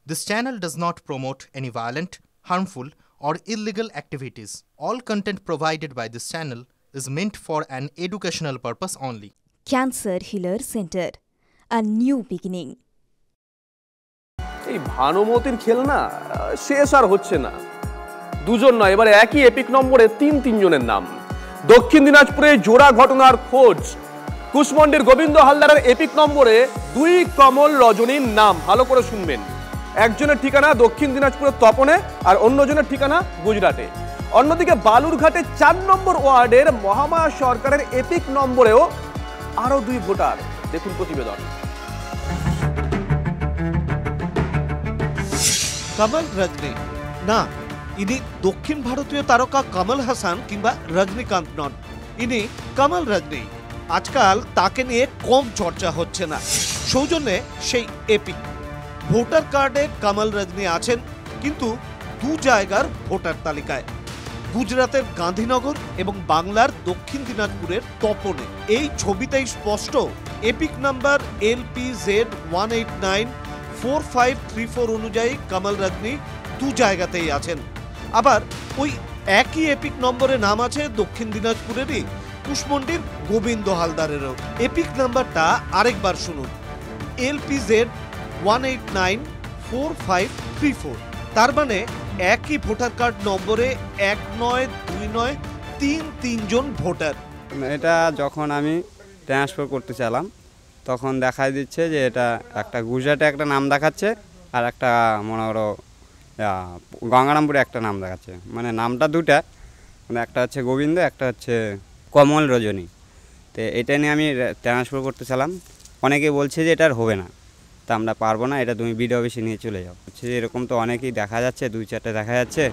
This channel does not promote any violent, harmful, or illegal activities. All content provided by this channel is meant for an educational purpose only. Cancer Healer Center, a new beginning. এই ভানুমতির খেলনা শেষ আর হচ্ছে না। দুজন নয়, এবারে একই epic নম্বরে তিনজনের নাম। দক্ষিণ দিনাজপুরে জোড়া ঘটনার খোঁজ। কুশমন্ডির গোবিন্দ হালদারের এপিক নম্বরে দুই কমল রজনীর নাম। ভালো করে শুনবেন। একজনের ঠিকানা দক্ষিণ দিনাজপুরের তপনে আর অন্যজনের ঠিকানা গুজরাটে। অন্যদিকে বালুরঘাটে ৪ নম্বর ওয়ার্ডের মহামায়া সরকারের এপিক নম্বরেও আরো দুই ভোটার। দেখুন প্রতিবেদন। কমল রজনী না, ইনি দক্ষিণ ভারতীয় তারকা কমল হাসান কিংবা রজনীকান্ত নন, ইনি কমল রজনী। আজকাল তাকে নিয়ে কম চর্চা হচ্ছে না, সৌজন্যে সেই এপিক। ভোটার কার্ডে কমল রজনী আছেন, কিন্তু দু জায়গার ভোটার তালিকায়, গুজরাতের গান্ধীনগর এবং বাংলার দক্ষিণ দিনাজপুরের তপনে। এই ছবিতেই স্পষ্ট এপিক নাম্বার LPZ1894534 অনুযায়ী কমল রজনী দু জায়গাতেই আছেন। আবার ওই একই এপিক নম্বরে নাম আছে দক্ষিণ দিনাজপুরেরই কুশমন্ডির গোবিন্দ হালদারেরও। এপিক নাম্বারটা আরেকবার শুনুন, LPZ1894534। তার মানে একই ভোটার কার্ড নম্বরে ১ নয় ২ নয় ৩ জন ভোটার। এটা যখন আমি ট্রান্সফার করতে চাইলাম তখন দেখা দিচ্ছে যে এটা একটা গুজরাটে একটা নাম দেখাচ্ছে আর একটা মনে করো গঙ্গারামপুরে একটা নাম দেখাচ্ছে। মানে নামটা দুটা, মানে একটা হচ্ছে গোবিন্দ, একটা হচ্ছে কমল রজনী। তো এটা নিয়ে আমি ট্রান্সফার করতে চাইলাম। অনেকে বলছে যে এটা আর হবে না, তা আমরা পারবো না, এটা তুমি বিডিও অফিসে নিয়ে চলে যাও। হচ্ছে এরকম তো অনেকেই দেখা যাচ্ছে, ২-৪টে দেখা যাচ্ছে।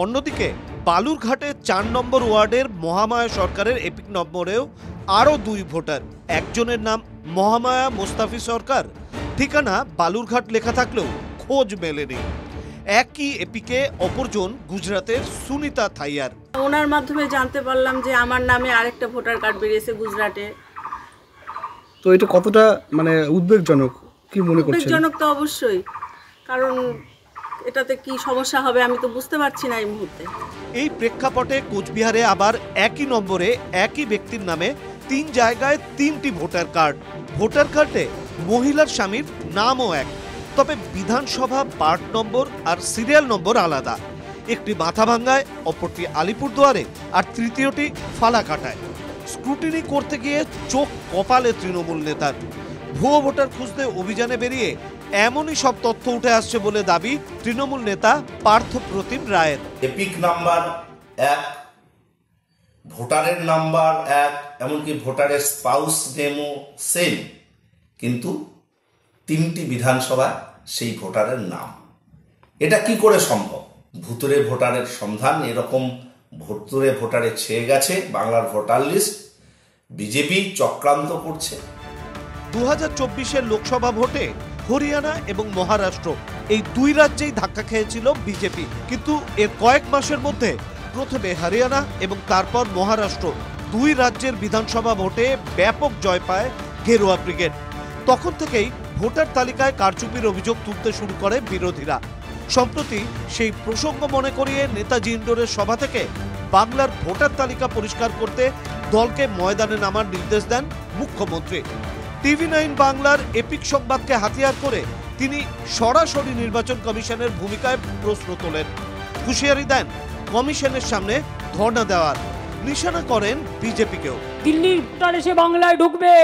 অন্যদিকে বালুরঘাটে ৪ নম্বর ওয়ার্ডের মহামায়া সরকারের এপিক নম্বরেও আরও দুই ভোটার। একজনের নাম মহামায়া মোস্তাফি সরকার, ঠিকানা বালুরঘাট লেখা থাকলেও খোঁজ মেলেনি। একই এপিকে অপরজন গুজরাতের সুনিতা থাইয়ার। ওনার মাধ্যমে জানতে পারলাম যে আমার নামে আরেকটা ভোটার কার্ড বেরিয়েছে গুজরাটে। তো এটা কতটা মানে উদ্বেগজনক, কি মনে করছেন? উদ্বেগজনক তো অবশ্যই, কারণ এটাতে কি সমস্যা হবে আমি তো বুঝতে পারছি না এই মুহূর্তে। এই প্রেক্ষাপটে কোচবিহারে আবার একই নম্বরে একই ব্যক্তির নামে ৩ জায়গায় ৩টি ভোটার কার্ড। ভোটার কার্ডে মহিলার স্বামীর নামও এক, তবে বিধানসভা পার্ট নম্বর আর সিরিয়াল নম্বর আলাদা। একটি মাথাভাঙ্গায়, অপরটি আলিপুরদুয়ারে, আর তৃতীয়টি ফালাকাটায়। স্ক্রুটিনি করতে গিয়ে চোখ কপালে তৃণমূল নেতার। ভুয়ো ভোটার খুঁজতে অভিযানে বেরিয়ে এমনই সব তথ্য উঠে আসছে বলে দাবি তৃণমূল নেতা পার্থ প্রতিম রায়ের। এপিক নাম্বার ১, ভোটারের নাম্বার ১, এমনকি ভোটারের স্পাউস নেমও সেম, কিন্তু ৩টি বিধানসভা সেই ভোটারের নাম। এটা কি করে সম্ভব? ভুতুরে ভোটারের সন্ধান এরকম ভুতুরে ভোটারে ছেয়ে গেছে বাংলার ভোটার লিস্ট। বিজেপি চক্রান্ত করছে। ২০২৪-এর লোকসভা ভোটে হরিয়ানা এবং মহারাষ্ট্র এই দুই রাজ্যেই ধাক্কা খেয়েছিল বিজেপি, কিন্তু এর কয়েক মাসের মধ্যে প্রথমে হরিয়ানা এবং তারপর মহারাষ্ট্র দুই রাজ্যের বিধানসভা ভোটে ব্যাপক জয় পায় গেরুয়া ব্রিগেড। তখন থেকেই ভোটার তালিকায় কারচুপির অভিযোগ তুলতে শুরু করে বিরোধীরা। সম্প্রতি সেই প্রসঙ্গ মনে করিয়ে নেতাজি ইন্ডোরের সভা থেকে বাংলার ভোটার তালিকা পরিষ্কার করতে দলকে ময়দানে নামার নির্দেশ দেন মুখ্যমন্ত্রী। TV9 বাংলার এপিক সংবাদকে হাতিয়ার করে তিনি সরাসরি নির্বাচন কমিশনের ভূমিকায় প্রশ্ন তোলেন, হুঁশিয়ারি দেন কমিশনের সামনে ধর্ণা দেওয়ার, নিশানা করেন বিজেপিকেও। দিল্লির ভোটার এসে বাংলায় ঢুকবে,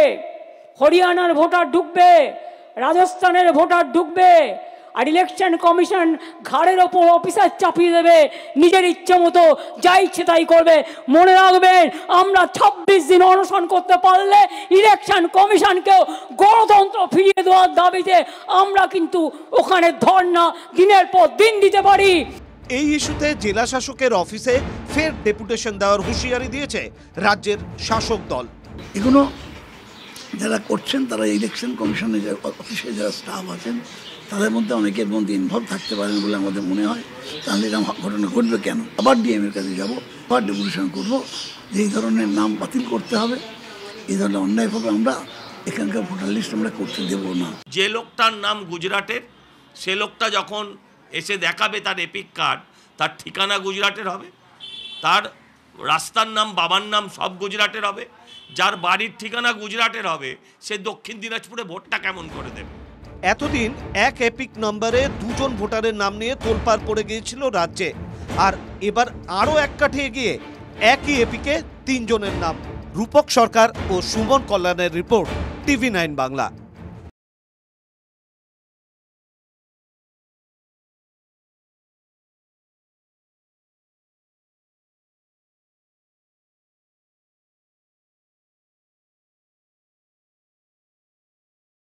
হরিয়ানার ভোটার ঢুকবে, রাজস্থানের ভোটার ঢুকবে, আর ইলেকশন কমিশন ঘাড়ের ওপর অফিসার চাপিয়ে দেবে, নিজের ইচ্ছে মতো যা ইচ্ছে তাই করবে। মনে রাখবেন, আমরা ২৬ দিন অনশন করতে পারলে ইলেকশন কমিশনকেও গণতন্ত্র ফিরিয়ে দেওয়ার দাবিতে আমরা কিন্তু ওখানে ধর্ণা দিনের পর দিন দিতে পারি। এই ইস্যুতে জেলা শাসকের অফিসে ফের ডেপুটেশন দেওয়ার হুঁশিয়ারি দিয়েছে রাজ্যের শাসক দল। এগুলো যারা করছেন তারা ইলেকশন কমিশনের অফিসে যারা স্টাফ আছেন তাদের মধ্যে অনেকের মধ্যে ইনভলভ থাকতে পারেন বলে আমাদের মনে হয়। তাহলে এরকম ঘটনা ঘটবে কেন? আবার ডিএম এর কাছে যাবো, আবার ডেপুটেশন করবো যে এই ধরনের নাম বাতিল করতে হবে, এই ধরনের অন্যায়ভাবে আমরা এখানকার ভোটার লিস্ট আমরা করতে দেবো না। যে লোকটার নাম গুজরাটের সে লোকটা যখন এসে দেখাবে তার এপিক কার্ড, তার ঠিকানা গুজরাটের হবে, তার রাস্তার নাম, বাবার নাম সব গুজরাটের হবে। যার বাড়ির ঠিকানা গুজরাটের হবে সে দক্ষিণ দিনাজপুরে ভোটটা কেমন করে দেবে? এতদিন এক এপিক নম্বরে দুজন ভোটারের নাম নিয়ে তোলপাড় পড়ে গিয়েছিল রাজ্যে, আর এবার আরও এক কাঠে এগিয়ে একই এপিকে 3 জনের নাম। রূপক সরকার ও সুমন কল্যাণের রিপোর্ট, TV9 বাংলা।